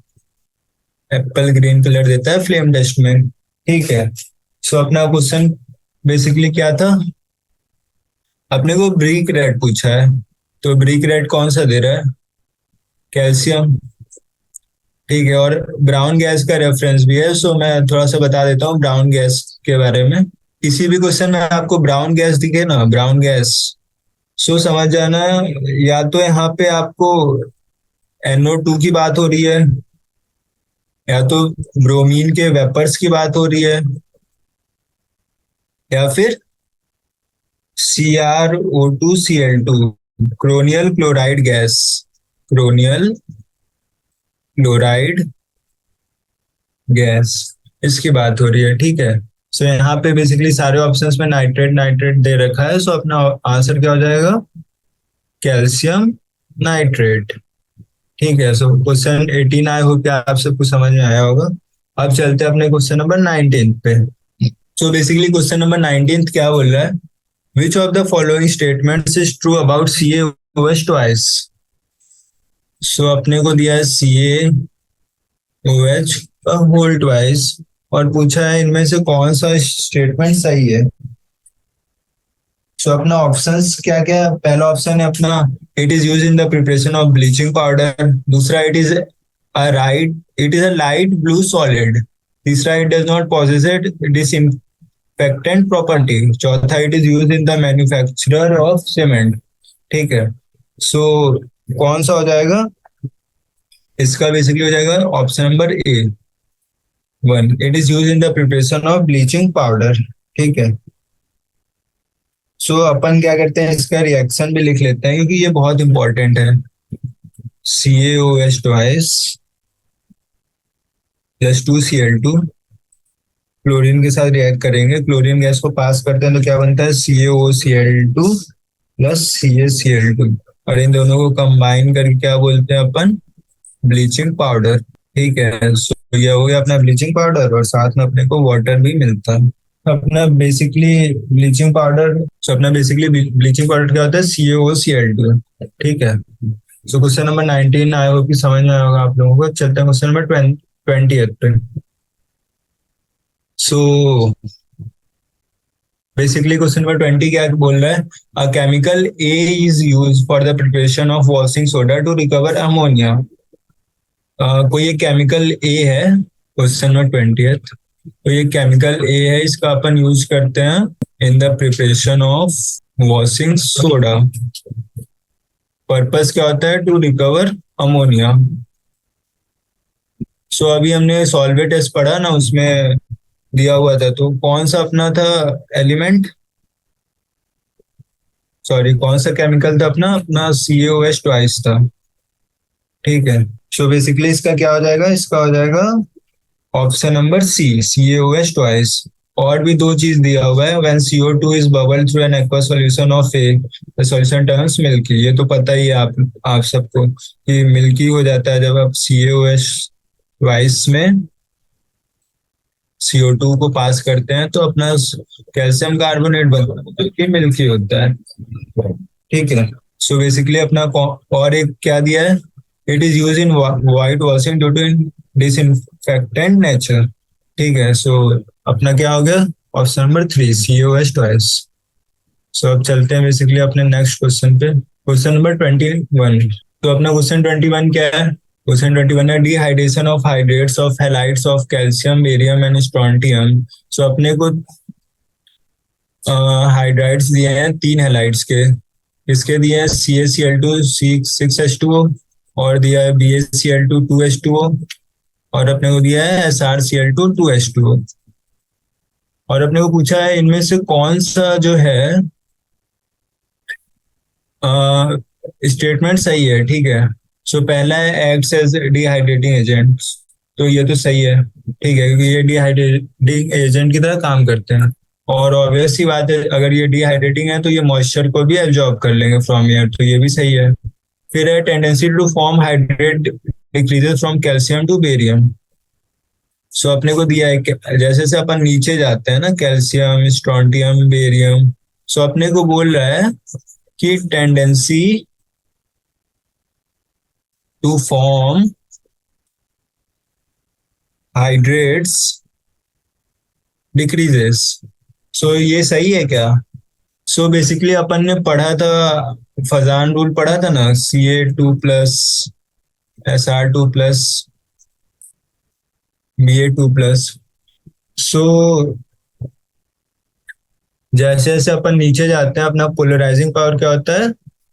Apple green colour देता है फ्लेम टेस्ट में, ठीक है। सो अपना क्वेश्चन बेसिकली क्या था, अपने को ब्रिक रेड पूछा है, तो ब्रिक रेड कौन सा दे रहा है, कैल्शियम, ठीक है। और ब्राउन गैस का रेफरेंस भी है, सो मैं थोड़ा सा बता देता हूँ ब्राउन गैस के बारे में। किसी भी क्वेश्चन में आपको ब्राउन गैस दिखे ना, ब्राउन गैस, सो समझ जाना या तो यहाँ पे आपको NO2 की बात हो रही है, या तो ब्रोमीन के वेपर्स की बात हो रही है, या फिर CrO2Cl2, chromyl chloride gas, chromyl chloride gas, इसकी बात हो रही है, ठीक है। सो यहाँ पे बेसिकली सारे ऑप्शंस में नाइट्रेट नाइट्रेट दे रखा है, सो अपना आंसर क्या हो जाएगा, कैल्शियम नाइट्रेट, ठीक है। सो क्वेश्चन 18 आई होप कि आप सबको समझ में आया होगा। अब चलते हैं अपने क्वेश्चन नंबर 19 पे। सो बेसिकली क्वेश्चन नंबर 19 क्या बोल रहा है, which of the following statements is true about CaOH twice. So अपने को दिया है CaOH होल ट्वाइस, और पूछा है इनमें से कौन सा स्टेटमेंट सही है। सो अपना ऑप्शंस क्या क्या है? पहला ऑप्शन है अपना, it is use in the preparation of bleaching powder. दूसरा, it is a light blue solid. तीसरा, it does not possess disinfectant property. चौथा, it is use in the manufacturer of cement. ठीक है। सो कौन सा हो जाएगा इसका? बेसिकली हो जाएगा option number A one, it is use in the preparation of bleaching powder. ठीक है। सो अपन क्या करते हैं, इसका रिएक्शन भी लिख लेते हैं क्योंकि ये बहुत इंपॉर्टेंट है। CaOH twice plus 2Cl2 chlorine के साथ रिएक्ट करेंगे, क्लोरीन गैस को पास करते हैं तो क्या बनता है, CaOCl2 प्लस CaCl2, और इन दोनों को कंबाइन करके क्या बोलते हैं अपन, ब्लीचिंग पाउडर। ठीक है। सो ये हो गया अपना ब्लीचिंग पाउडर, और साथ में अपने को वाटर भी मिलता है। अपना बेसिकली ब्लीचिंग पाउडर क्या होता है, CaOCl2। ठीक है। सो क्वेश्चन नंबर 19 आई होप कि समझ में आया होगा आप लोगों को। चलते हैं क्वेश्चन नंबर 20 पे। सो बेसिकली क्वेश्चन नंबर 20 क्या बोल रहा है, a chemical A is use for the preparation of washing soda to recover ammonia. कोई एक केमिकल ए है, क्वेश्चन नंबर 20। तो ये केमिकल ए है, इसका अपन यूज करते हैं इन the preparation of washing soda. Purpose क्या होता है, टू रिकवर अमोनिया। सो अभी हमने सॉल्वे टेस्ट पढ़ा ना, उसमें दिया हुआ था, तो कौन सा अपना था एलिमेंट, सॉरी कौन सा केमिकल था अपना अपना CaOH ट्वाइस था। ठीक है। सो बेसिकली इसका क्या हो जाएगा, इसका हो जाएगा option number C, CaOH twice. और भी दो चीज दिया हुआ है, when CO2 is bubble through an aqua solution of A, the solution turns milky. ये तो पता ही है आप सबको कि मिल्की हो जाता है जब आप CaOH ट्वाइस में CO2 को पास करते हैं, तो अपना कैल्शियम कार्बोनेट बनता है जो कि मिल्की होता है। ठीक है। सो बेसिकली अपना और एक क्या दिया है, it is use in white washing due to disinfectant nature. ठीक है। सो अपना क्या हो गया, option number 3, CaOH twice. So अब चलते हैं बेसिकली अपने नेक्स्ट क्वेश्चन पे, क्वेश्चन नंबर 21। तो अपना क्वेश्चन 21 क्या है, क्वेश्चन 21 है dehydration of hydrates of halides of calcium, barium and strontium. So अपने को हाइड्राइड्स दिए हैं 3 हैलाइड्स के। इसके दिए हैं CaCl2 6H2O, और दिया है BaCl2 2H2O, और अपने को दिया है SrCl2 2H2O। और अपने को पूछा है इनमें से कौन सा जो है स्टेटमेंट सही है। ठीक है। सो पहला है एक्ट्स एज डिहाइड्रेटिंग एजेंट, तो ये तो सही है। ठीक है, क्योंकि ये डिहाइड्रेटिंग एजेंट की तरह काम करते हैं, और ऑब्वियस सी बात है अगर ये डिहाइड्रेटिंग है तो ये मॉइस्चर को भी एब्जॉर्ब कर लेंगे फ्रॉम एयर, तो ये भी सही है। फिर है tendency to form hydrate decreases from calcium to barium. So अपने को दिया है जैसे जैसे अपन नीचे जाते हैं ना, कैल्शियम स्ट्रोंटियम बेरियम, सो अपने को बोल रहा है कि tendency to form hydrates decreases. So ये सही है क्या? सो बेसिकली अपन ने पढ़ा था, फजान रूल पढ़ा था ना, Ca2 plus SR2 plus Ba2 plus. सो जैसे जैसे अपन नीचे जाते हैं अपना पोलराइजिंग पावर क्या होता है,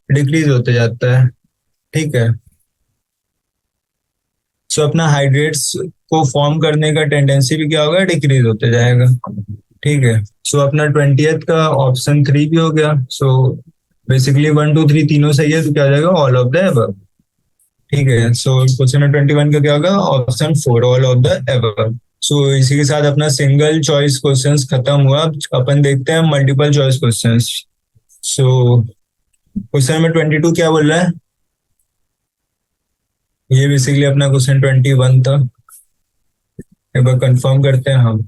डिक्रीज होते जाता है। ठीक है। सो अपना हाइड्रेट्स को फॉर्म करने का टेंडेंसी भी क्या होगा, डिक्रीज होते जाएगा। ठीक है। सो अपना 20th का ऑप्शन 3 भी हो गया। सो बेसिकली 1 2 3 तीनों सही है, तो क्या हो जाएगा, ऑल ऑफ द एबव। ठीक है। सो क्वेश्चन नंबर 21 का क्या होगा, option 4, all of the above. So इसी के साथ अपना सिंगल चॉइस क्वेश्चंस खत्म हुआ। अब अपन देखते हैं मल्टीपल चॉइस क्वेश्चंस। सो क्वेश्चन नंबर 22 क्या बोल रहा है, ये बेसिकली अपना क्वेश्चन 21 था, एक बार कंफर्म करते हैं हम।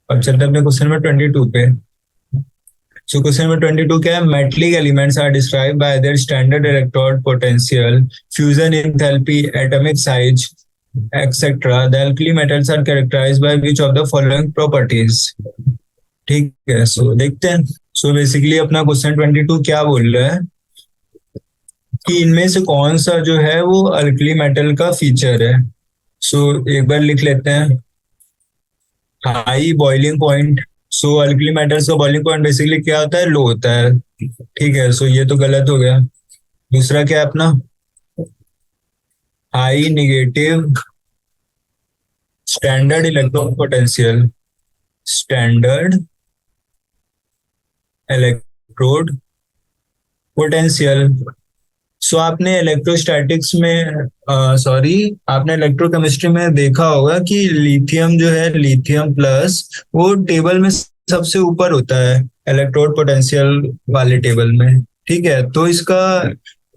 अब चलते हैं अपने क्वेश्चन नंबर 22 पे। सो क्वेश्चन नंबर 22 क्या है, metallic elements are described by their standard electrode potential, fusion enthalpy, atomic size, etcetera, the alkali metals are characterized by which of the following properties. ठीक है, सो देखते हैं। सो बेसिकली अपना question 22 क्या बोल रहा है कि इनमें से कौन सा जो है वो अल्कली मेटल का फीचर है। सो एक बार लिख लेते हैं, हाई बॉइलिंग पॉइंट। सो अल्कली मेटल्स का बॉइलिंग पॉइंट बेसिकली क्या होता है, लो होता है। ठीक है, सो ये तो गलत हो गया। दूसरा क्या है अपना, high negative standard electron potential. Standard electrode potential. So आपने इलेक्ट्रोस्टैटिक्स में, सॉरी, आपने इलेक्ट्रोकेमिस्ट्री में देखा होगा कि लिथियम जो है, लिथियम प्लस, वो टेबल में सबसे ऊपर होता है इलेक्ट्रोड पोटेंशियल वाले टेबल में। ठीक है, तो इसका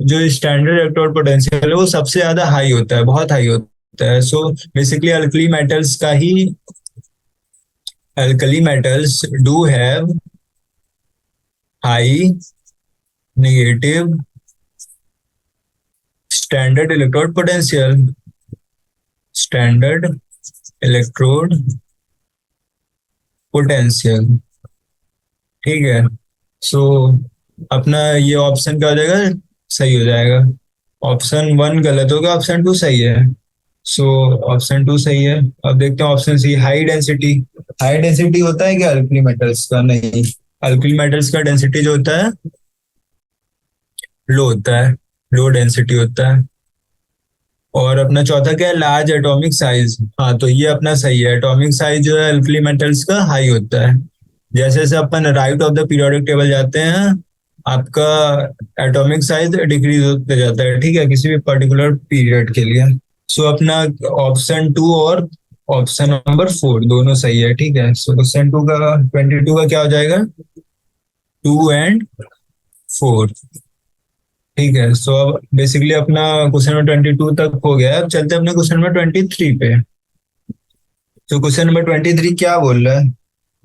जो स्टैंडर्ड इलेक्ट्रोड पोटेंशियल है वो सबसे ज्यादा हाई होता है, बहुत हाई होता है। So basically alkali metals do have high negative standard electrode potential. Standard electrode potential. ठीक है, सो अपना ये ऑप्शन क्या हो जाएगा, सही हो जाएगा। ऑप्शन वन गलत होगा, ऑप्शन टू सही है। सो ऑप्शन टू सही है। अब देखते हैं option C, high density. High density होता है क्या अल्कली मेटल्स का? नहीं, अल्कली मेटल्स का डेंसिटी जो होता है लो होता है, लो डेंसिटी होता है। और अपना चौथा क्या है, लार्ज एटॉमिक साइज। हाँ, तो ये अपना सही है, एटॉमिक साइज जो है अल्कली मेटल्स का हाई होता है। जैसे जैसे अपन right of the periodic table जाते हैं, आपका एटॉमिक साइज डिक्रीज होते जाता है, ठीक है, किसी भी पर्टिकुलर पीरियड के लिए। सो अपना ऑप्शन टू और ऑप्शन नंबर फोर दोनों सही है। ठीक है, सो क्वेश्चन टू का 22 का क्या हो जाएगा, टू एंड फोर। ठीक है, सो अब बेसिकली अपना क्वेश्चन नंबर 22 तक हो गया है। अब चलते हैं अपने क्वेश्चन नंबर 23 पे। तो क्वेश्चन नंबर 23 क्या बोल रहा है?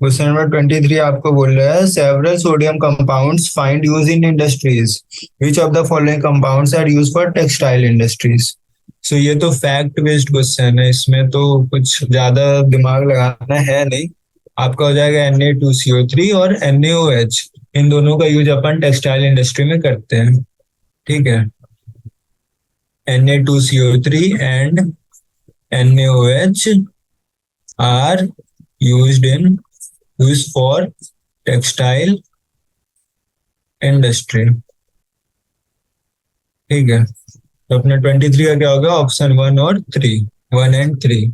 क्वेश्चन नंबर 23 आपको बोल रहा है, several sodium compounds find use in industries, which of the following compounds are use for textile industries. So ये तो फैक्ट बेस्ड क्वेश्चन है, इसमें तो कुछ ज्यादा दिमाग लगाना है नहीं। आपका हो जाएगा Na2CO3 और NaOH। इन दोनों का यूज अपन टेक्सटाइल इंडस्ट्री में करते हैं। ठीक है, Na2CO3 and NaOH are used for textile industry. ठीक है, तो अपने 23 का क्या होगा, ऑप्शन वन और three, one and three.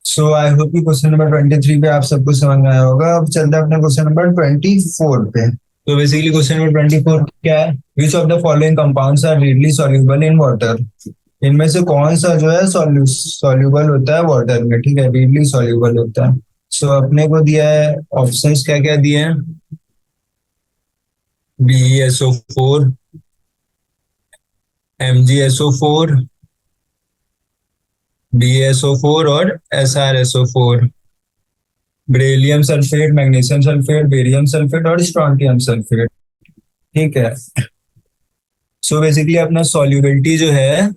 So I hope कि क्वेश्चन नंबर 23 पे आप सबको समझ में आया होगा। अब चलते हैं अपने क्वेश्चन नंबर 24 पे। तो बेसिकली क्वेश्चन नंबर 24 क्या है, which of the following compounds are readily soluble in water. इनमें से कौन सा जो है सॉल्युबल होता है वाटर में। ठीक है, रीडली सॉल्युबल होता है। सो अपने को दिया है ऑप्शंस, क्या क्या दिए हैं, BeSO4, MgSO4, BeSO4 और SrSO4। Beryllium sulphate, magnesium sulphate, barium sulphate और स्ट्रोंटियम सल्फेट। ठीक है, सो बेसिकली अपना सॉल्युबिलिटी जो है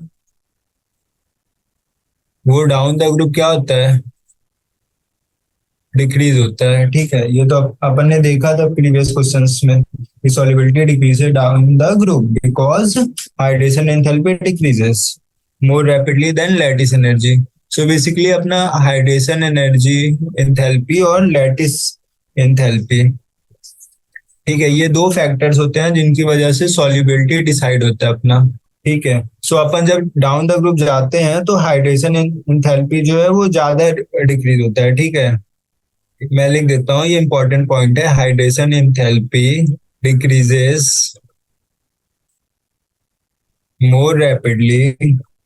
वो डाउन द ग्रुप क्या होता है, डिक्रीज होता है। ठीक है, ये तो अपन ने देखा था प्रीवियस क्वेश्चंस में कि solubility decreases down the group because hydration enthalpy decreases more rapidly than lattice energy. So basically अपना हाइड्रेशन एनर्जी एंथैल्पी और लैटिस एंथैल्पी, ठीक है, ये दो फैक्टर्स होते हैं जिनकी वजह से सॉल्युबिलिटी डिसाइड होता है अपना। ठीक है, सो अपन जब डाउन द ग्रुप जाते हैं तो हाइड्रेशन एंथैल्पी जो है वो ज्यादा डिक्रीज होता है। ठीक है, मैं लिख देता हूँ, ये इंपॉर्टेंट पॉइंट है, hydration enthalpy decreases more rapidly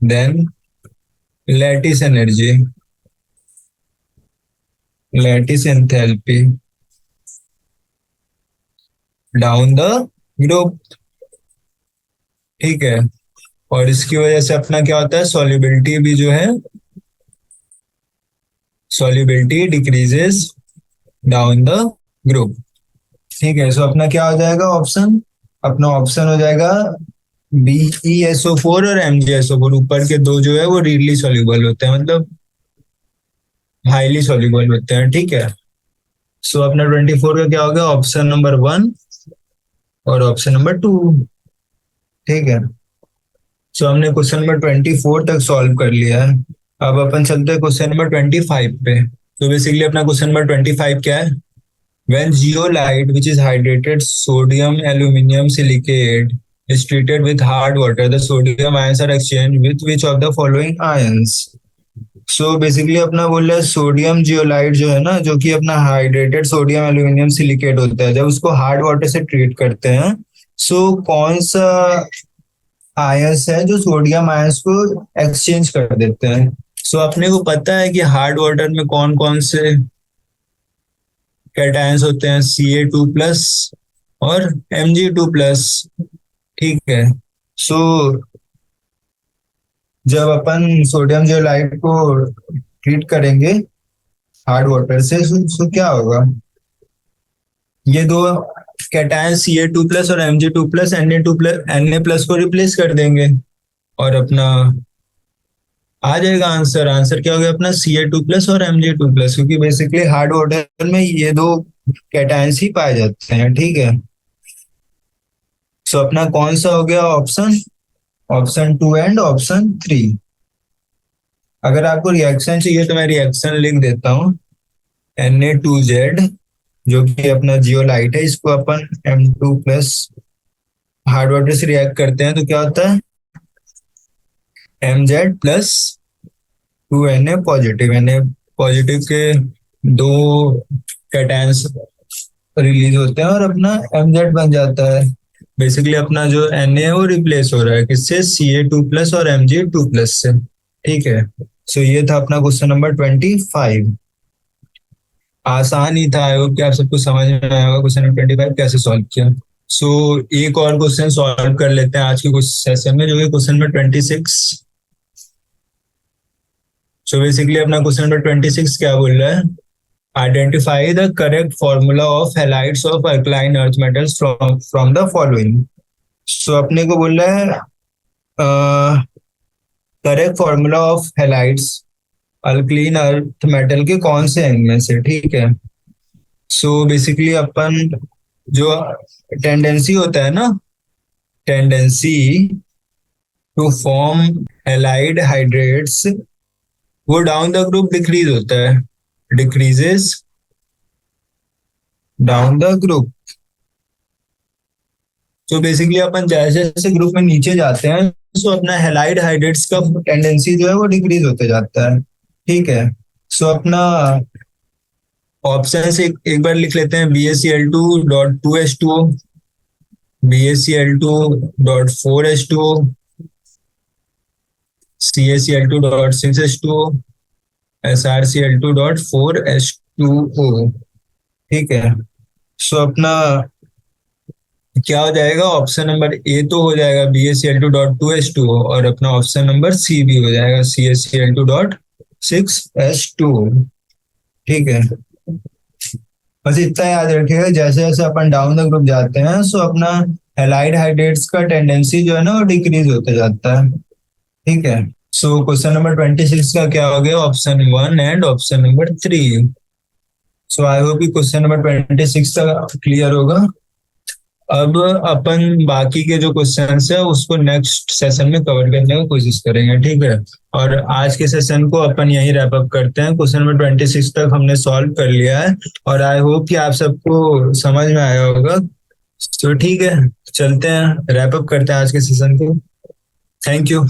than lattice energy, lattice enthalpy down the group. ठीक है, और इसकी वजह से अपना क्या होता है, सॉल्युबिलिटी भी जो है, solubility decreases down the group. ठीक है, सो अपना क्या हो जाएगा ऑप्शन, अपना ऑप्शन हो जाएगा BeSO4 और MgSO4 ऊपर के दो जो है वो रीडली सॉल्युबल होते हैं, मतलब हाईली सॉल्युबल होते हैं, ठीक है। सो अपना 24 का क्या हो गया, ऑप्शन नंबर 1 और ऑप्शन नंबर 2, ठीक है। सो हमने क्वेश्चन नंबर 24 तक सॉल्व कर लिया है। अब अपन चलते हैं क्वेश्चन नंबर 25 पे। तो बेसिकली अपना क्वेश्चन नंबर 25 क्या है, when zeolite which is hydrated sodium aluminum silicate is treated with hard water, the sodium ions are exchanged with which of the following ions? So basically अपना बोल रहा है sodium zeolite जो है ना, जो कि अपना हाइड्रेटेड सोडियम एल्यूमिनियम सिलिकेट होता है, जब उसको हार्ड वाटर से ट्रीट करते हैं, सो कौन सा आयंस है जो सोडियम आयंस को एक्सचेंज कर देते हैं। सो अपने को पता है कि हार्ड वाटर में कौन कौन से कैटायंस होते हैं, Ca2+ और Mg2+, ठीक है। सो जब अपन सोडियम जियोलाइट को ट्रीट करेंगे हार्ड वाटर से, सो क्या होगा, ये दो कैटायन Ca2+ और Mg2+ Na+ को रिप्लेस कर देंगे, और अपना आ जाएगा आंसर। आंसर क्या हो गया अपना, Ca2+ और Mg2+, क्योंकि बेसिकली हार्ड वाटर में ये दो कैटायंस ही पाए जाते हैं, ठीक है। सो अपना कौन सा हो गया ऑप्शन, ऑप्शन 2 एंड ऑप्शन 3। अगर आपको रिएक्शन चाहिए तो मैं रिएक्शन लिख देता हूँ। Na2Z जो कि अपना जियोलाइट है, इसको अपन M2+ हार्ड वाटर से रिएक्ट करते हैं तो क्या होता है, Mz+2Na पॉजिटिव के दो कैटायंस रिलीज होते हैं और अपना Mz बन जाता है। बेसिकली अपना जो Na है वो रिप्लेस हो रहा है किससे, Ca2+ और Mg2+ से, ठीक है। सो ये था अपना क्वेश्चन नंबर 25। आसान ही था, आई होप कि आप सबको समझ में आया होगा क्वेश्चन नंबर 25 कैसे सॉल्व किया। सो एक और क्वेश्चन सॉल्व कर लेते हैं आज के कुछ सेशन में, जो कि क्वेश्चन नंबर 26। सो बेसिकली अपना क्वेश्चन नंबर 26 क्या बोल रहा है, identify the correct formula of halides of alkaline earth metals from the following. So अपने को बोल रहा है correct formula of halides alkaline earth metal के कौन से हैं इनमें से, ठीक है। सो बेसिकली अपन जो टेंडेंसी होता है ना, tendency to form halide hydrates, वो डाउन द ग्रुप डिक्रीज होता है, डिक्रीजेस डाउन द ग्रुप। तो बेसिकली अपन जैसे जैसे ग्रुप में नीचे जाते हैं, सो अपना हैलाइड हाइड्रेट्स का टेंडेंसी जो है वो डिक्रीज होते जाता है, ठीक है। सो अपना ऑप्शन से एक बार लिख लेते हैं, BaCl2.2H2O, BaCl2.4H2O, CaCl2.6H2O, SrCl2.4H2O, ठीक है। सो अपना क्या हो जाएगा, ऑप्शन नंबर ए तो हो जाएगा BaCl2.2H2O, और अपना ऑप्शन नंबर सी भी हो जाएगा CaCl2.6H2O, ठीक है। बस इतना याद रखिएगा, जैसे जैसे अपन डाउन द ग्रुप जाते हैं, सो अपना हैलाइड हाइड्रेट्स का टेंडेंसी जो है ना वो डिक्रीज होते जाता है, ठीक है। सो क्वेश्चन नंबर 26 का क्या हो गया, option 1 and option number 3। So I hope कि क्वेश्चन नंबर 26 का क्लियर होगा। अब अपन बाकी के जो क्वेश्चंस है उसको नेक्स्ट सेशन में कवर करने की कोशिश करेंगे, ठीक है। और आज के सेशन को अपन यहीं रैप अप करते हैं। क्वेश्चन नंबर 26 तक हमने सॉल्व कर लिया है, और आई होप कि आप सबको समझ में आया होगा। तो ठीक है, चलते हैं, रैप अप करते हैं आज के सेशन को। Thank you.